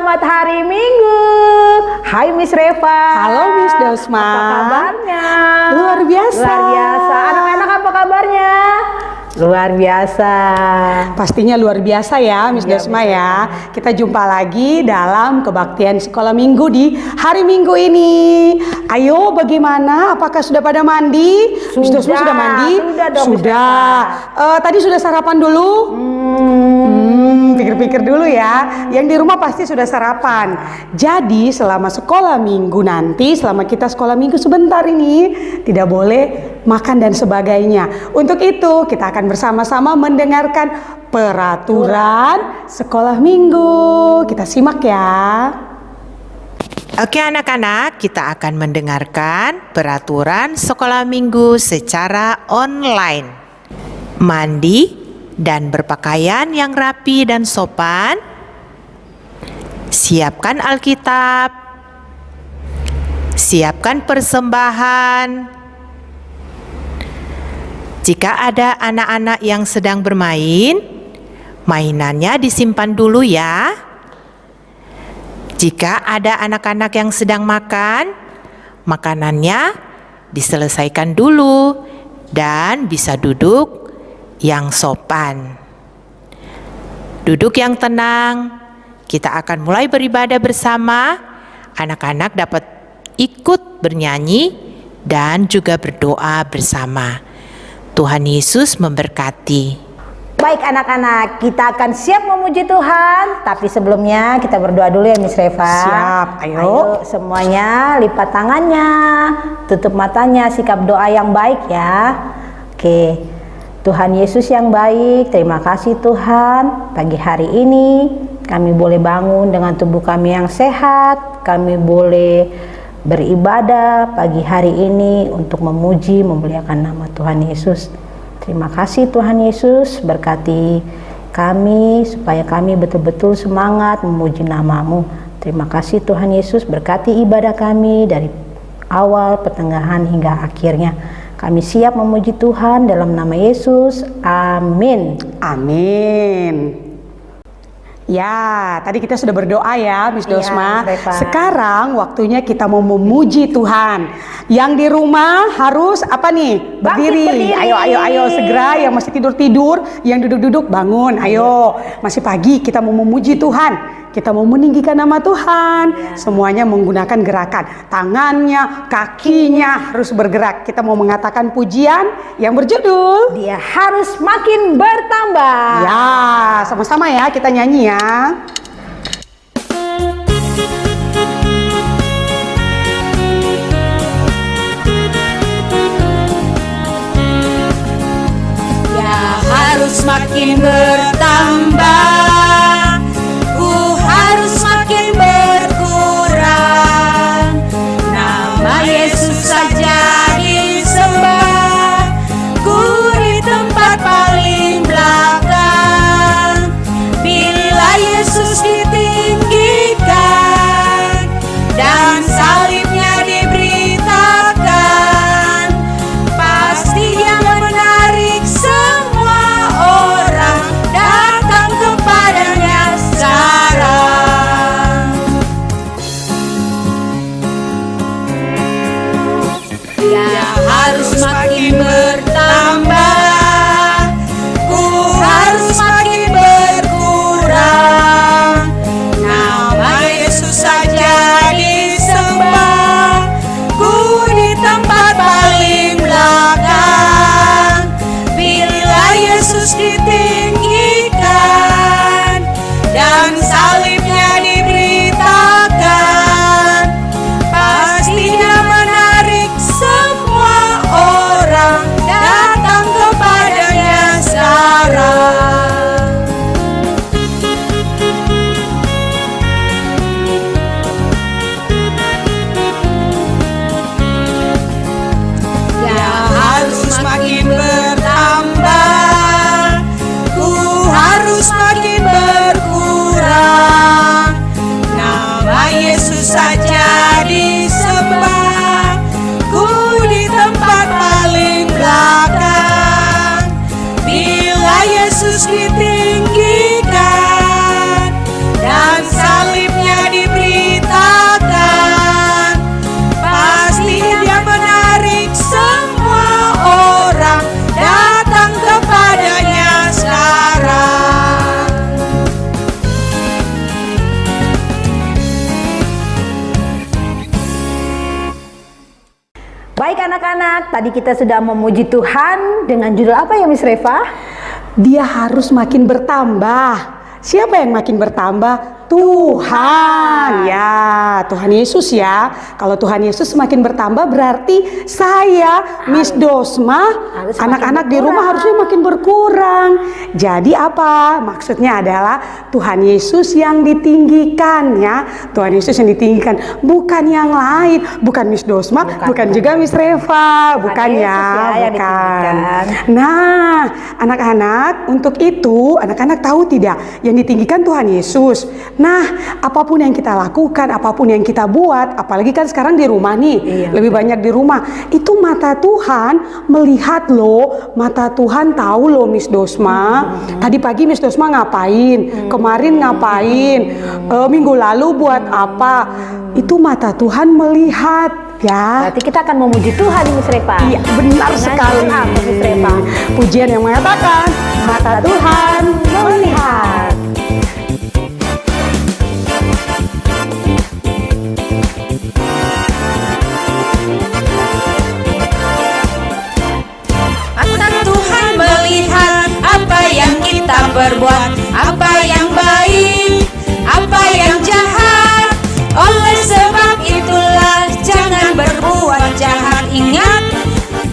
selamat hari Minggu. Hai Miss Reva. Halo Miss Dosma. Apa kabarnya? Luar biasa. Luar biasa. Anak-anak apa kabarnya? Luar biasa. Pastinya luar biasa ya Miss Dosma ya. Kita jumpa lagi dalam kebaktian sekolah minggu di hari Minggu ini. Ayo bagaimana? Apakah sudah pada mandi? Miss Dosma sudah mandi? Sudah dong. Sudah. Tadi sudah sarapan dulu? Pikir-pikir dulu ya. Yang di rumah pasti sudah sarapan. Jadi selama sekolah minggu nanti, selama kita sekolah minggu sebentar ini, tidak boleh makan dan sebagainya. Untuk itu kita akan bersama-sama mendengarkan peraturan sekolah minggu. Kita simak ya. Oke anak-anak, kita akan mendengarkan peraturan sekolah minggu secara online. Mandi dan berpakaian yang rapi dan sopan. Siapkan Alkitab. Siapkan persembahan. Jika ada anak-anak yang sedang bermain, mainannya disimpan dulu ya. Jika ada anak-anak yang sedang makan, makanannya diselesaikan dulu dan bisa duduk yang sopan. Duduk yang tenang. Kita akan mulai beribadah bersama. Anak-anak dapat ikut bernyanyi dan juga berdoa bersama. Tuhan Yesus memberkati. Baik anak-anak, kita akan siap memuji Tuhan. Tapi sebelumnya kita berdoa dulu ya Miss Reva. Siap, ayo. Semuanya lipat tangannya, tutup matanya, sikap doa yang baik ya. Oke. Tuhan Yesus yang baik, terima kasih Tuhan. Pagi hari ini kami boleh bangun dengan tubuh kami yang sehat. Kami boleh beribadah pagi hari ini untuk memuji, memuliakan nama Tuhan Yesus. Terima kasih Tuhan Yesus, berkati kami supaya kami betul-betul semangat memuji nama-Mu. Terima kasih Tuhan Yesus, berkati ibadah kami dari awal, pertengahan hingga akhirnya. Kami siap memuji Tuhan dalam nama Yesus. Amin. Amin. Ya, tadi kita sudah berdoa ya Miss Dosma. Sekarang waktunya kita mau memuji Tuhan. Yang di rumah harus apa nih? Berdiri. Ayo segera. Yang masih tidur-tidur, yang duduk-duduk bangun. Ayo, masih pagi kita mau memuji Tuhan. Kita mau meninggikan nama Tuhan. Semuanya menggunakan gerakan. Tangannya, kakinya harus bergerak. Kita mau mengatakan pujian yang berjudul Dia harus makin bertambah. Ya, sama-sama ya kita nyanyi ya. Dia harus makin bertambah. Harus makin berkurang. Nama Yesus saja disembah. Ku di tempat paling belakang. Bila Yesus ditinggikan dan salibnya diberitakan, pasti yang menarik semua orang datang kepada tadi kita sudah memuji Tuhan dengan judul apa ya Miss Reva? Dia harus makin bertambah. Siapa yang makin bertambah? Tuhan. Ya, Tuhan Yesus ya. Kalau Tuhan Yesus semakin bertambah berarti saya, Miss Dosma, harus anak-anak makin di rumah berkurang. harusnya makin berkurang. Jadi apa? Maksudnya adalah Tuhan Yesus yang ditinggikan ya. Tuhan Yesus yang ditinggikan, bukan yang lain, bukan Miss Dosma, bukan juga Miss Reva, bukan Yesus ya, ya yang bukan. ditinggikan. Nah, anak-anak, untuk itu anak-anak tahu tidak yang ditinggikan Tuhan Yesus. Nah, apapun yang kita lakukan, apapun yang kita buat, apalagi kan sekarang di rumah nih, Iya, lebih banyak di rumah. Itu mata Tuhan melihat loh, mata Tuhan tahu loh Miss Dosma. Tadi pagi Miss Dosma ngapain? Kemarin ngapain? Minggu lalu buat apa? Itu mata Tuhan melihat ya. Berarti kita akan memuji Tuhan Miss Reva. Iya, benar Dengan sekali. judul apa Miss Reva? Pujian yang mengatakan mata Tuhan melihat. Mata Tuhan melihat apa yang kita perbuat, apa yang baik, apa yang jahat. Oleh sebab itulah jangan berbuat jahat. Ingat,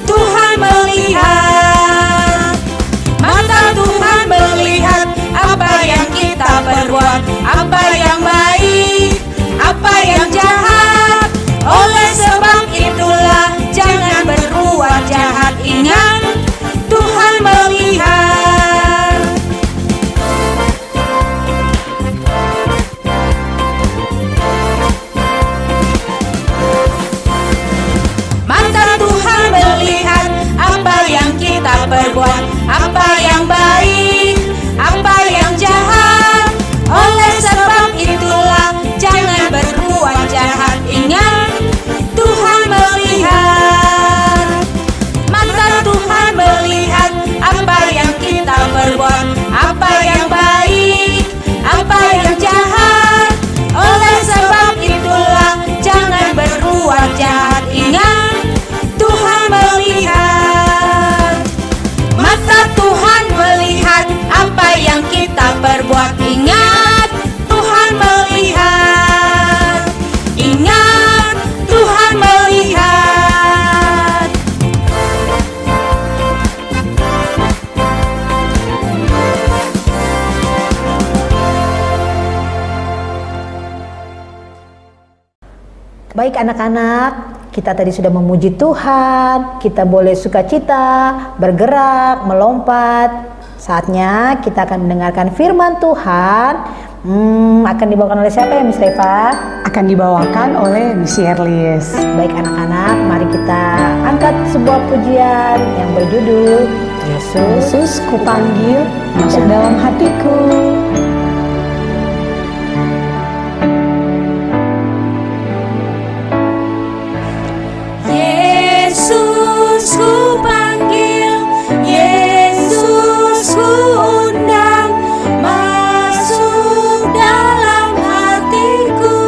Tuhan melihat. Mata Tuhan melihat apa yang kita perbuat, apa yang baik, apa yang jahat. Oleh sebab itulah jangan berbuat jahat. Ingat, Tuhan melihat. Mata Tuhan melihat apa yang kita perbuat, apa yang baik, apa yang jahat. Oleh sebab itulah jangan berbuat jahat. Ingat, Tuhan melihat. Mata Tuhan melihat apa yang kita perbuat, apa yang baik, apa yang jahat. Oleh sebab itulah jangan berbuat jahat. Ingat, Tuhan melihat. Mata Tuhan melihat apa yang kita perbuat. Ingat, Tuhan melihat. Ingat, Tuhan melihat. Baik anak-anak, kita tadi sudah memuji Tuhan, kita boleh sukacita, bergerak, melompat. Saatnya kita akan mendengarkan firman Tuhan. Akan dibawakan oleh siapa ya Miss Reva? Akan dibawakan oleh Miss Yerlis. Baik anak-anak, mari kita angkat sebuah pujian yang berjudul Yesus. Yesus kupanggil masuk dalam hatiku. Yesus ku panggil, Yesus ku undang, masuk dalam hatiku.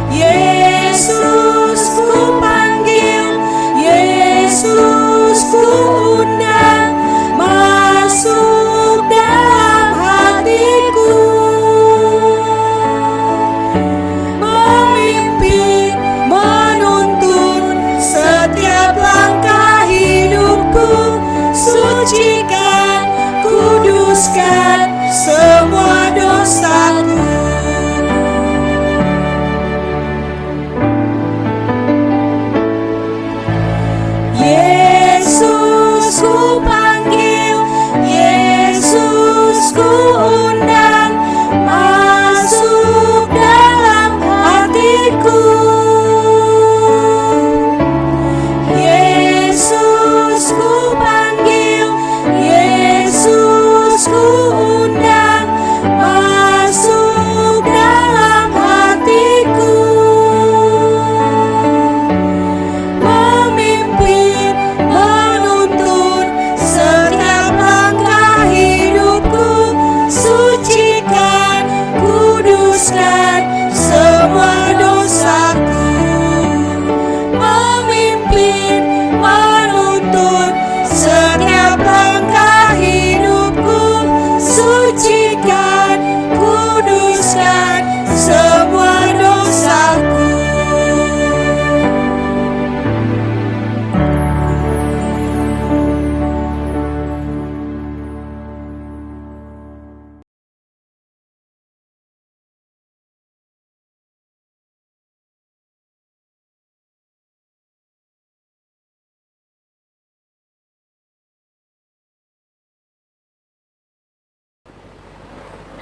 Yesus ku panggil, Yesus ku undang, masuk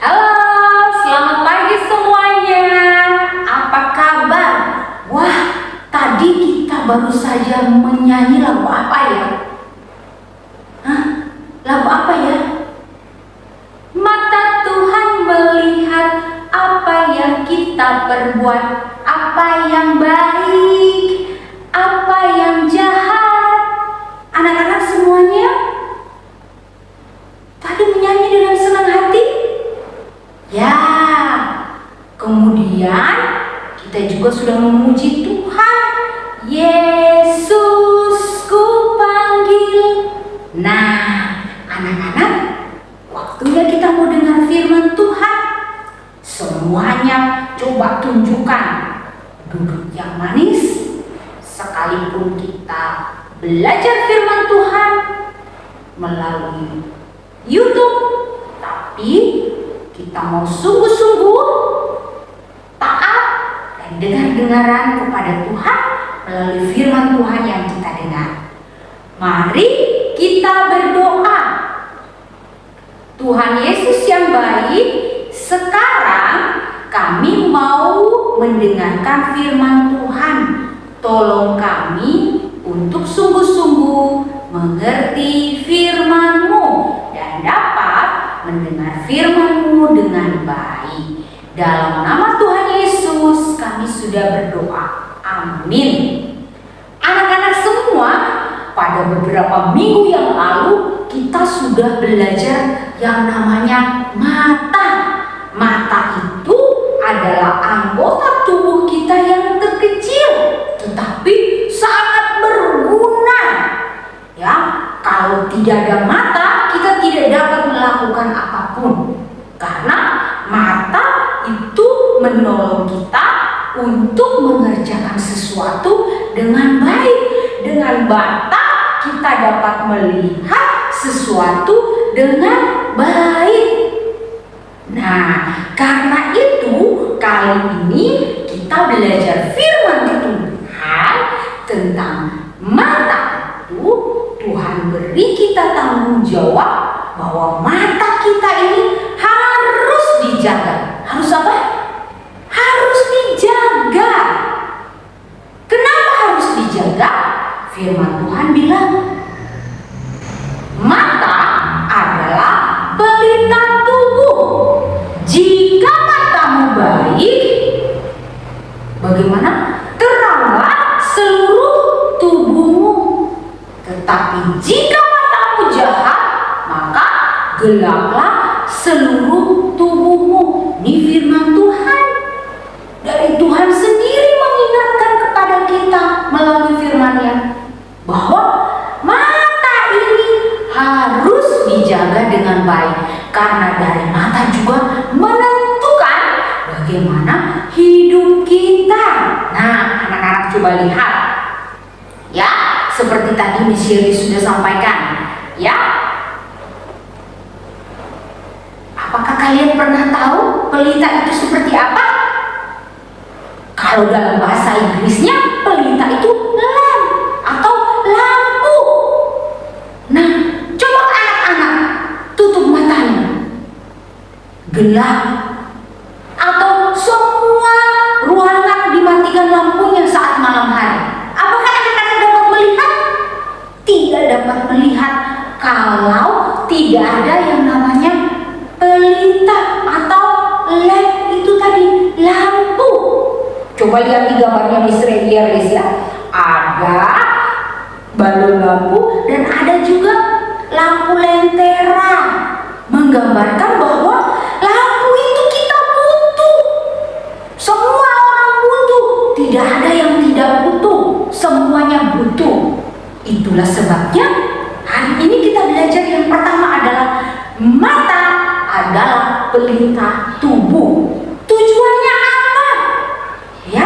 Halo, selamat pagi semuanya. Apa kabar? Wah, tadi kita baru saja menyanyi lagu apa ya? Hah? Lagu apa ya? Mata Tuhan melihat apa yang kita perbuat, apa yang baik, apa yang jahat. Anak-anak semuanya tadi menyanyi dengan senang hati. Ya, kemudian kita juga sudah memuji Tuhan. Yesus ku panggil. Nah, anak-anak, waktunya kita mau dengar firman Tuhan. Semuanya coba tunjukkan duduk yang manis. Sekalipun kita belajar firman Tuhan melalui YouTube, tapi kita mau sungguh-sungguh taat dan dengar-dengaran kepada Tuhan melalui firman Tuhan yang kita dengar. Mari kita berdoa. Tuhan Yesus yang baik, sekarang kami mau mendengarkan firman Tuhan. Tolong kami untuk sungguh-sungguh mengerti firman-Mu dan dapat mendengar firman-Mu dengan baik. Dalam nama Tuhan Yesus kami sudah berdoa. Amin. Anak-anak semua, pada beberapa minggu yang lalu kita sudah belajar yang namanya mata. Mata itu adalah anggota tubuh kita yang terkecil, tetapi sangat berguna. Ya, kalau tidak ada mata, kita tidak dapat melakukan apapun. Karena mata itu menolong kita untuk mengerjakan sesuatu dengan baik. Dengan mata kita dapat melihat sesuatu dengan baik. Nah, karena itu kali ini kita belajar firman Tuhan tentang mata itu. Tuhan beri kita tanggung jawab bahwa mata kita ini harus dijaga. Harus apa? Harus dijaga. Kenapa harus dijaga? Firman Tuhan bilang, mata adalah pelita tubuh. Jika matamu baik, bagaimana? Teranglah seluruh tubuhmu. Tetapi jika matamu jahat, maka gelaplah seluruh tubuhmu. Ini firman Tuhan. Dari Tuhan sendiri mengingatkan kepada kita melalui firman-Nya bahwa mata ini harus dijaga dengan baik. Karena dari mata juga menentukan bagaimana hidup kita. Nah, anak-anak coba lihat. Ya, seperti tadi Miss Shirley sudah sampaikan. Ya, apakah kalian pernah tahu pelita itu seperti apa? Kalau dalam bahasa Inggrisnya, pelita itu lamp atau lampu. Nah, coba anak-anak tutup matanya. Gelap. Atau semua ruangan dimatikan lampunya saat malam hari. Apakah anak-anak dapat melihat? Tidak dapat melihat kalau tidak ada yang namanya pelita atau lamp itu tadi, lampu. Coba lihat di gambarnya Miss Relia, ada balon lampu dan ada juga lampu lentera, menggambarkan bahwa lampu itu kita butuh. Semua orang butuh, tidak ada yang tidak butuh, semuanya butuh. Itulah sebabnya hari ini kita belajar yang pertama adalah mata adalah pelita tubuh. Tujuannya apa? Ya,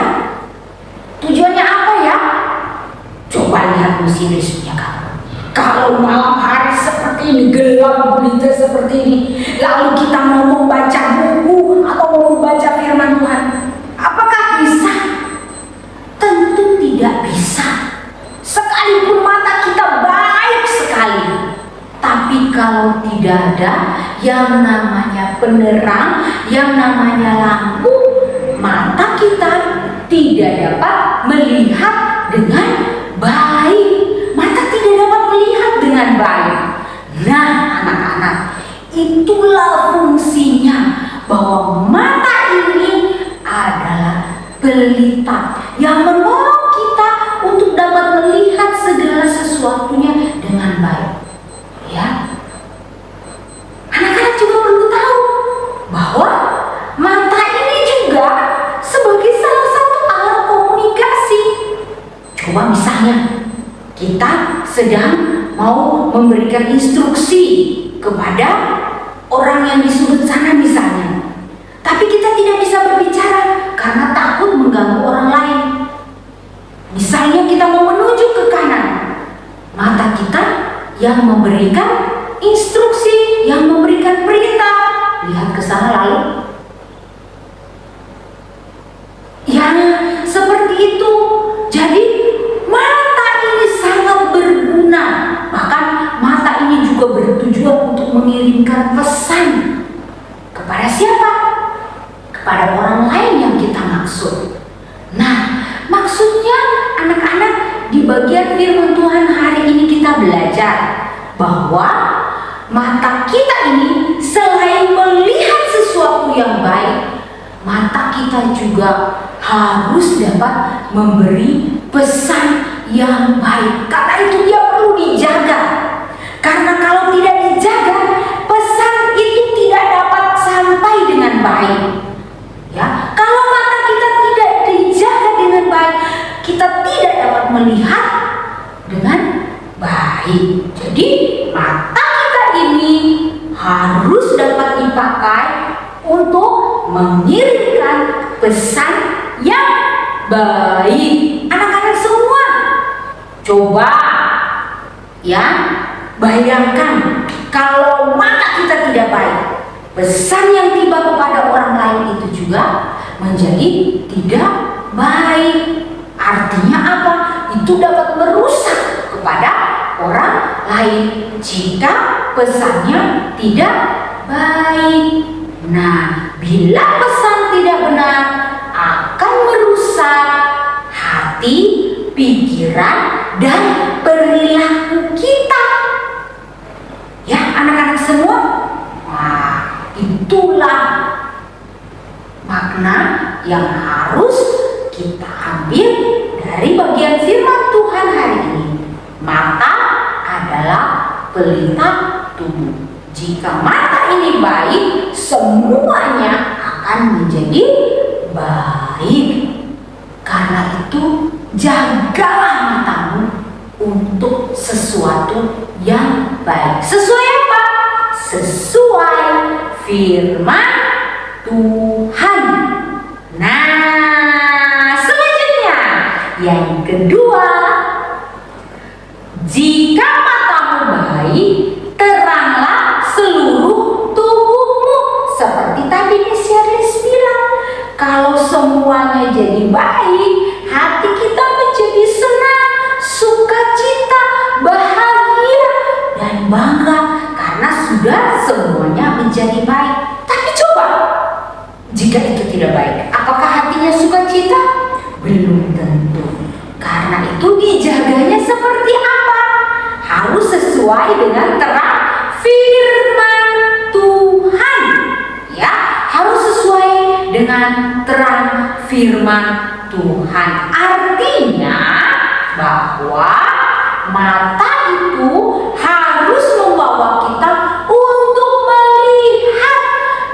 tujuannya apa ya? Coba lihat mesinnya kamu. Kalau malam hari seperti ini, gelap gulita seperti ini, lalu kita mau membaca buku atau mau membaca firman Tuhan, apakah bisa? Tentu tidak bisa. Sekalipun mata kita baik sekali, tapi kalau tidak ada yang namanya penerang yang namanya lampu, mata kita tidak dapat melihat dengan baik. Mata tidak dapat melihat dengan baik. Nah, anak-anak, itulah fungsinya, bahwa mata ini adalah pelita yang menolong kita untuk dapat melihat segala sesuatunya dengan baik. Ya, anak-anak juga perlu tahu bahwa mata ini juga sebagai salah satu alat komunikasi. Coba misalnya kita sedang mau memberikan instruksi kepada orang yang di sudut sana misalnya, tapi kita tidak bisa berbicara karena takut mengganggu orang lain. Misalnya kita mau menuju ke kanan, mata kita yang memberikan instruksi, yang memberikan perintah, lihat ke sana lalu. Ya, seperti itu. Jadi mata ini sangat berguna. Bahkan mata ini juga bertujuan untuk mengirimkan pesan kepada siapa? Kepada orang lain yang kita maksud. Nah, maksudnya anak-anak, di bagian firman Tuhan hari ini kita belajar bahwa mata kita ini selain melihat sesuatu yang baik, mata kita juga harus dapat memberi pesan yang baik. Karena itu dia perlu dijaga. Karena kalau tidak dijaga, pesan itu tidak dapat sampai dengan baik. Ya, kalau mata kita tidak dijaga dengan baik, kita tidak dapat melihat dengan baik. Jadi mata kita ini harus dapat dipakai untuk mengirimkan pesan yang baik. Anak-anak semua, coba ya bayangkan kalau mata kita tidak baik, pesan yang tiba kepada orang lain itu juga menjadi tidak baik. Artinya apa? Itu dapat merusak kepada orang lain jika pesannya tidak baik. Nah, bila pesan tidak benar akan merusak hati, pikiran, dan perilaku kita. Ya, anak-anak semua. Wah, itulah makna yang harus kita ambil dari bagian firman Tuhan hari ini. Mata adalah pelita tubuh. Jika mata ini baik, semuanya akan menjadi baik. Karena itu, jagalah matamu untuk sesuatu yang baik. Sesuai apa? Sesuai firman Tuhan. Nah, selanjutnya yang kedua, jika matamu baik, teranglah seluruh tubuhmu. Seperti tadi Miss Yaris bilang, kalau semuanya jadi baik, hati kita menjadi senang, sukacita, bahagia, dan bangga karena sudah semuanya menjadi baik. Tapi coba, jika itu tidak baik, apakah hatinya sukacita? Belum tentu. Karena itu dijaganya seperti apa? Harus sesuai dengan terang firman Tuhan. Ya, harus sesuai dengan terang firman Tuhan. Artinya bahwa mata itu harus membawa kita untuk melihat,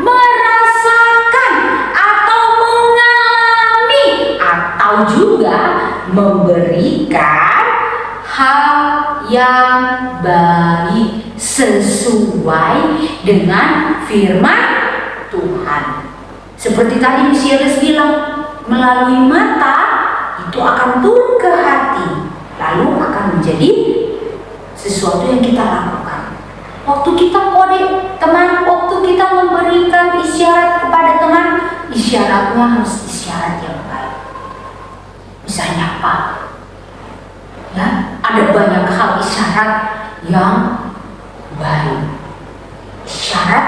merasakan, atau mengalami, atau juga memberikan hal yang baik sesuai dengan firman Tuhan. Seperti tadi Miss Yaris bilang, melalui mata itu akan turun ke hati, lalu akan menjadi sesuatu yang kita lakukan. Waktu kita kode teman, waktu kita memberikan isyarat kepada teman, isyaratnya harus isyarat yang baik. Misalnya apa? Ya, ada banyak hal isyarat yang baik. Isyarat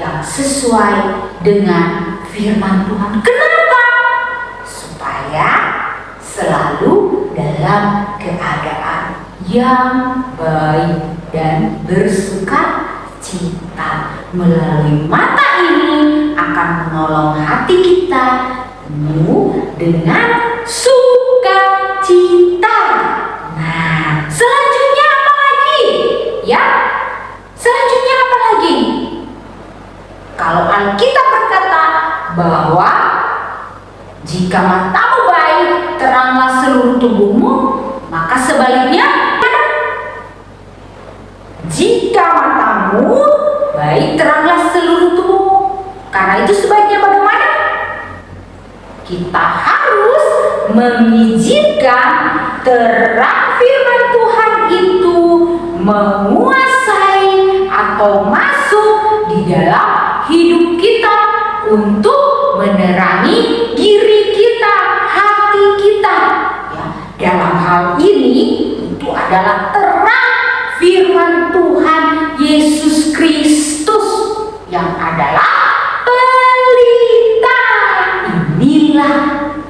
yang sesuai dengan firman Tuhan. Kenapa? Supaya selalu dalam keadaan yang baik dan bersuka cita. Melalui mata ini akan menolong hati kita penuh dengan sukacita. Nah, selanjutnya apa lagi? Ya, selanjutnya apa lagi? Kalau Alkitab berkata bahwa jika matamu baik, teranglah seluruh tubuhmu, maka sebaliknya, jika matamu baik, teranglah seluruh tubuhmu. Karena itu sebaiknya bagaimana? Kita harus mengizinkan terang firman Tuhan itu menguasai atau masuk di dalam hidup kita untuk menerangi diri kita, hati kita. Ya, dalam hal ini itu adalah terang firman Tuhan Yesus Kristus yang adalah pelita. Inilah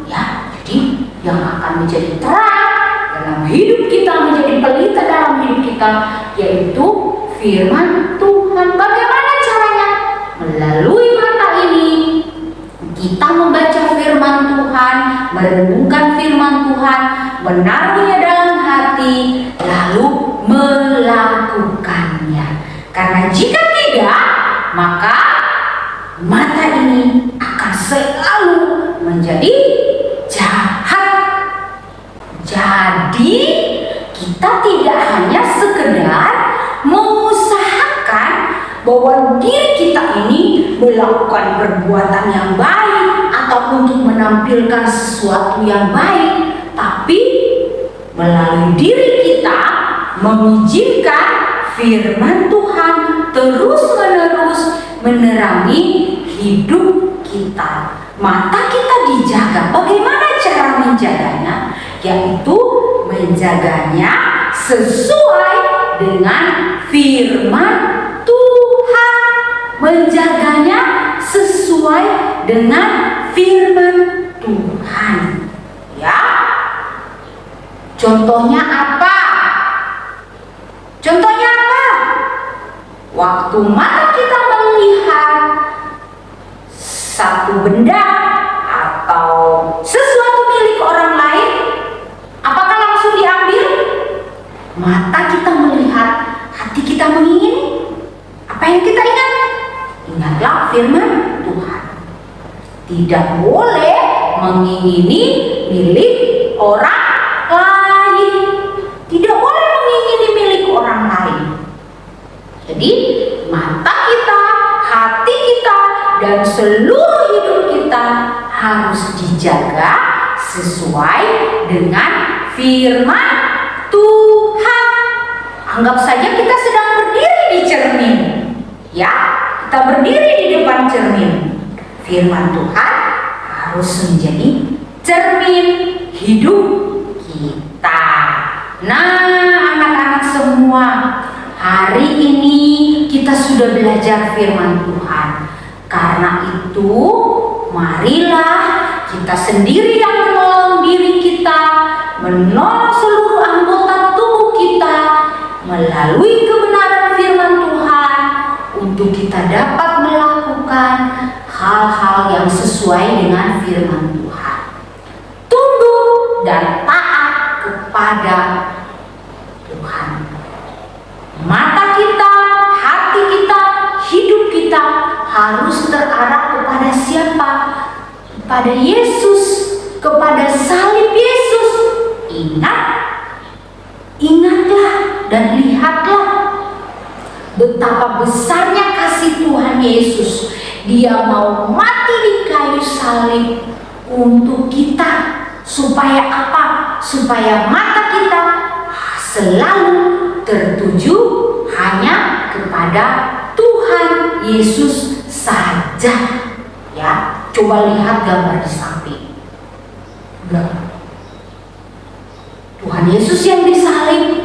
ya, jadi yang akan menjadi terang dalam hidup kita, menjadi pelita dalam hidup kita, yaitu firman Tuhan. Bagaimana caranya? Melalui mata ini kita membaca firman Tuhan, merenungkan firman Tuhan, menaruhnya dalam hati, lalu melakukannya. Karena jika tidak, maka mata ini akan selalu menjadi jahat. Jadi kita tidak hanya sekedar mengusahakan bahwa diri kita ini melakukan perbuatan yang baik atau untuk menampilkan sesuatu yang baik, tapi melalui diri kita mengizinkan firman Tuhan terus-menerus menerangi hidup kita. Mata kita dijaga. Bagaimana cara menjaganya? Yaitu menjaganya sesuai dengan firman Tuhan. Menjaganya sesuai dengan firman Tuhan. Ya. Contohnya apa? Contohnya apa? Waktu mata kita melihat satu benda atau sesuatu milik orang lain, apakah langsung diambil? Mata kita melihat, hati kita mengingini. Apa yang kita ingat? Ingatlah firman Tuhan. Tidak boleh mengingini milik orang lain. Tidak boleh mengingini milik orang lain. Jadi mata kita, hati kita, dan seluruh hidup kita harus dijaga sesuai dengan firman Tuhan. Anggap saja kita sedang berdiri di cermin. Ya, kita berdiri di depan cermin. Firman Tuhan harus menjadi cermin hidup kita. Nah, anak-anak semua, hari ini kita sudah belajar firman Tuhan. Karena itu, marilah kita sendiri yang menolong diri kita, menolong seluruh anggota tubuh kita melalui kebenaran firman Tuhan untuk kita dapat melakukan hal-hal yang sesuai dengan firman Tuhan. Tunduk dan taat kepada Tuhan. Mata kita, hati kita, hidup kita harus terarah kepada siapa? Kepada Yesus, kepada salib Yesus. Ingatlah dan lihatlah betapa besarnya kasih Tuhan Yesus. Dia mau mati di kayu salib untuk kita. Supaya apa? Supaya mata kita selalu tertuju hanya kepada Tuhan Yesus saja. Ya, coba lihat gambar di samping. Tuhan Yesus yang disalib,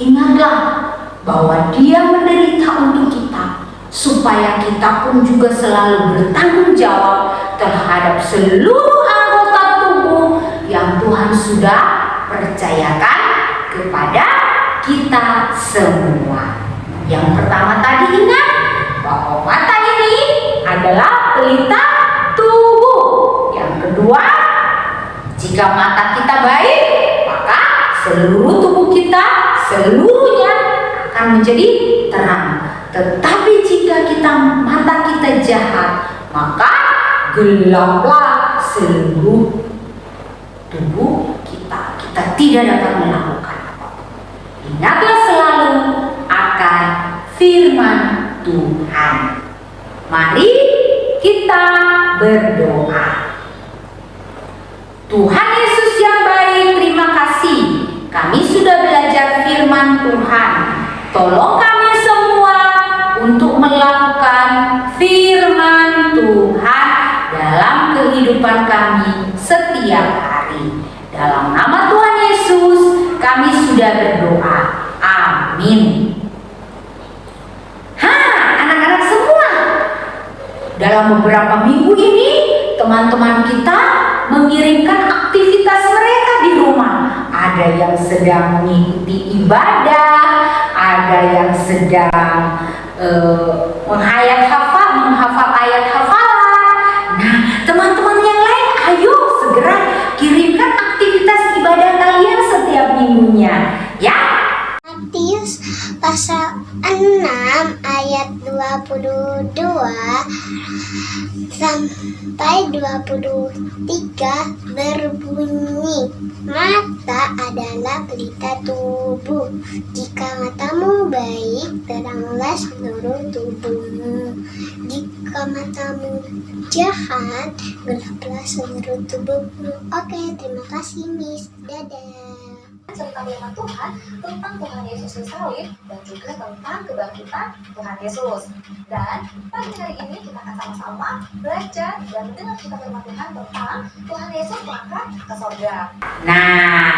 ingatlah bahwa Dia menderita untuk kita supaya kita pun juga selalu bertanggung jawab terhadap seluruh anggota tubuh yang Tuhan sudah percayakan kepada kita semua. Yang pertama tadi ingat bahwa mata ini adalah pelita tubuh. Yang kedua, jika mata kita baik, maka seluruh tubuh kita seluruhnya akan menjadi terang. Tetapi jika mata kita jahat, maka gelaplah seluruh tubuh kita. Kita tidak dapat melakukan apa-apa. Ingatlah selalu akan firman Tuhan. Mari kita berdoa. Tuhan Yesus yang baik, terima kasih. Kami sudah belajar firman Tuhan. Tolong kami semua untuk melakukan firman Tuhan dalam kehidupan kami setiap hari. Dalam nama Tuhan Yesus, kami sudah berdoa. Amin. Anak-anak semua, dalam beberapa minggu ini teman-teman kita mengirimkan aktivitas mereka di rumah. Ada yang sedang mengikuti ibadah, ada yang sedang menghafal ayat hafalan. Nah, teman-teman yang lain, ayo segera kirimkan aktivitas ibadah kalian setiap minggunya, ya. Matius pasal 6 ayat 22 sampai 23 berbunyi, mata adalah pelita tubuh. Jika matamu baik, teranglah seluruh tubuhmu. Jika matamu jahat, gelaplah seluruh tubuhmu. Oke, terima kasih Miss. Dadah. Cerita firman Tuhan tentang Tuhan Yesus disalib dan juga tentang kebangkitan Tuhan Yesus. Dan pagi hari ini kita akan sama-sama belajar dan mendengar cerita firman Tuhan tentang Tuhan Yesus berangkat ke sorga. Nah,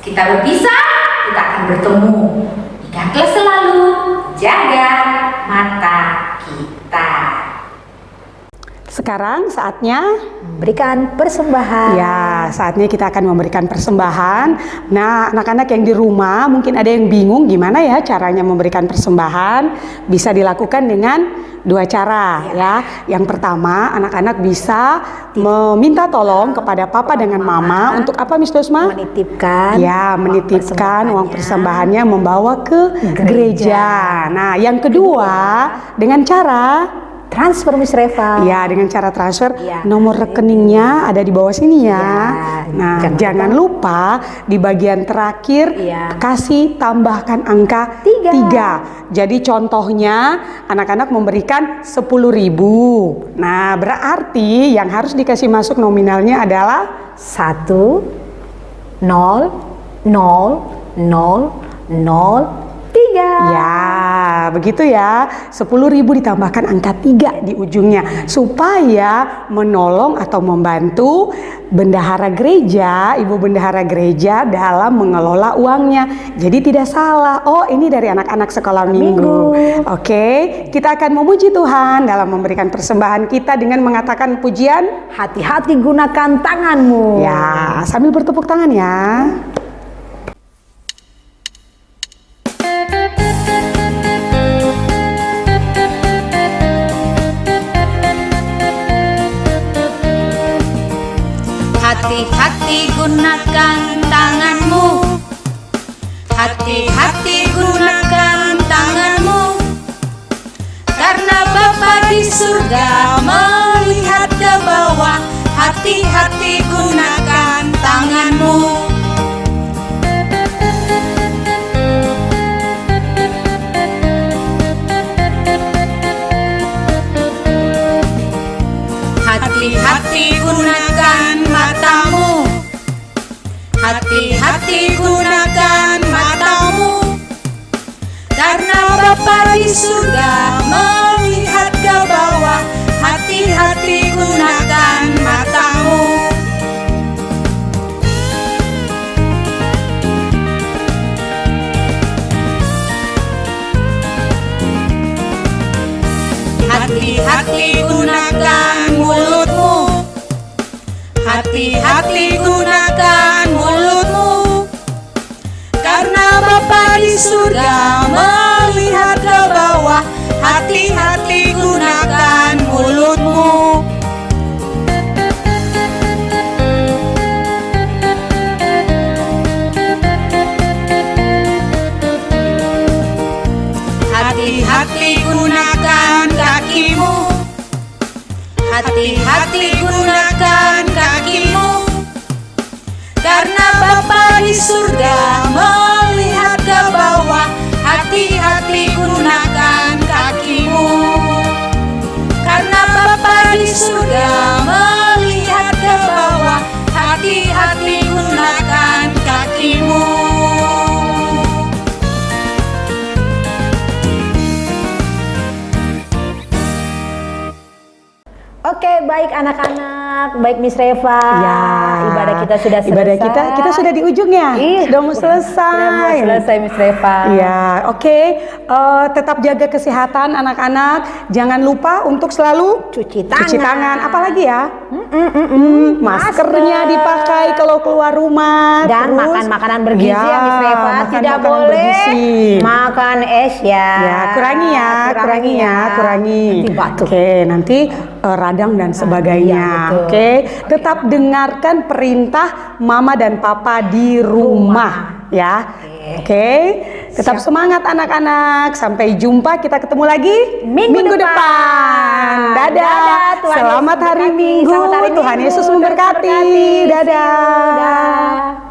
kita berpisah, kita akan bertemu. Ingatlah selalu jaga mata kita. Sekarang saatnya Berikan persembahan. ya, saatnya kita akan memberikan persembahan. Nah, anak-anak yang di rumah mungkin ada yang bingung gimana ya caranya memberikan persembahan. Bisa dilakukan dengan dua cara ya. Yang pertama, anak-anak bisa meminta tolong kepada papa dengan mama untuk apa, Miss Dosma? Menitipkan. Ya, menitipkan uang persembahannya membawa ke gereja. Nah, yang kedua dengan cara Transfer Miss Reva. ya, dengan cara transfer, Ya. nomor rekeningnya ada di bawah sini ya. Ya, Nah, jangan jangan lupa di bagian terakhir Ya. kasih tambahkan angka 3. Jadi contohnya anak-anak memberikan 10.000. Nah, berarti yang harus dikasih masuk nominalnya adalah 1 0 0 0 0 3. ya, begitu ya. 10.000 ditambahkan angka 3 di ujungnya supaya menolong atau membantu bendahara gereja, ibu bendahara gereja dalam mengelola uangnya. Jadi tidak salah. Oh, ini dari anak-anak sekolah minggu. Oke, kita akan memuji Tuhan dalam memberikan persembahan kita dengan mengatakan pujian. Hati-hati gunakan tanganmu. Ya, sambil bertepuk tangan ya. Hati-hati gunakan tanganmu. Hati-hati gunakan tanganmu. Karena Bapa di surga melihat ke bawah. Hati-hati gunakan tanganmu. Hati-hati gunakan matamu. Hati-hati gunakan matamu. Karena Bapa di surga melihat ke bawah. Hati-hati gunakan matamu. hati-hati gunakan mulutmu. Hati-hati gunakan mulutmu, karena Bapa di surga melihat ke bawah. Hati-hati gunakan mulutmu. Hati-hati gunakan kakimu. Hati-hati gunakan kakimu, karena Bapa di surga melihat ke bawah. Hati-hati gunakan kakimu, karena Bapa di surga melihat ke bawah. Hati-hati gunakan kakimu. Oke, baik anak-anak, baik Miss Reva. Ya, Ibadah kita sudah selesai. Ibadah kita sudah di ujung ya. Iya, Sudah mau selesai. Sudah mau selesai Miss Reva. Ya, oke. Tetap jaga kesehatan anak-anak. Jangan lupa untuk selalu Cuci tangan. Cuci tangan. Apalagi ya? Maskernya dipakai kalau keluar rumah. Dan terus, makan makanan bergizi ya Miss Reva. makan Tidak makanan boleh bergizi. makan es ya. Ya, kurangi ya, kurangi. Nanti batuk. Oke, nanti radang dan sebagainya. Iya, betul. Oke, tetap dengarkan perintah mama dan papa di rumah, ya. Oke, tetap semangat anak-anak. Sampai jumpa, kita ketemu lagi Minggu depan. Dadah. Dadah, Tuhan Selamat Yesus hari memberkati. Minggu. Selamat hari Tuhan Minggu. Yesus Tuhan memberkati. memberkati. Dadah. Dadah.